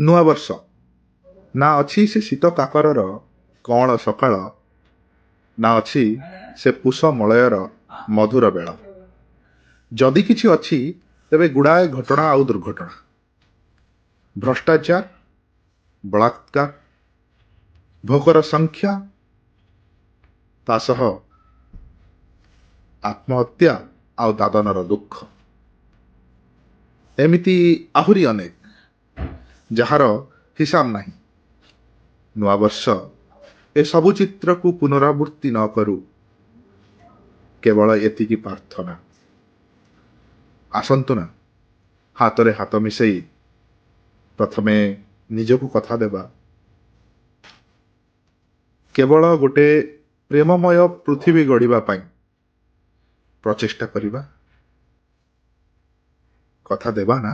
ନୂଆ ବର୍ଷ ନା ଅଛି ସେ ଶୀତ କାକରର କଅଁଳ ସକାଳ, ନା ଅଛି ସେ ପୁଷ ମଳୟର ମଧୁର ବେଳ। ଯଦି କିଛି ଅଛି ତେବେ ଗୁଡ଼ାଏ ଘଟଣା ଆଉ ଦୁର୍ଘଟଣା, ଭ୍ରଷ୍ଟାଚାର, ବଳାତ୍କାର, ଭୋକର ସଂଖ୍ୟା, ତା ସହ ଆତ୍ମହତ୍ୟା ଆଉ ଦାଦନର ଦୁଃଖ। ଏମିତି ଆହୁରି ଅନେକ, ଯାହାର ହିସାବ ନାହିଁ। ନୂଆବର୍ଷ ଏସବୁ ଚିତ୍ରକୁ ପୁନରାବୃତ୍ତି ନ କରୁ, କେବଳ ଏତିକି ପ୍ରାର୍ଥନା। ଆସନ୍ତୁ ନା, ହାତରେ ହାତ ମିଶେଇ ପ୍ରଥମେ ନିଜକୁ କଥା ଦେବା। କେବଳ ଗୋଟେ ପ୍ରେମମୟ ପୃଥିବୀ ଗଢ଼ିବା ପାଇଁ ପ୍ରଚେଷ୍ଟା କରିବା। କଥା ଦେବା ନା?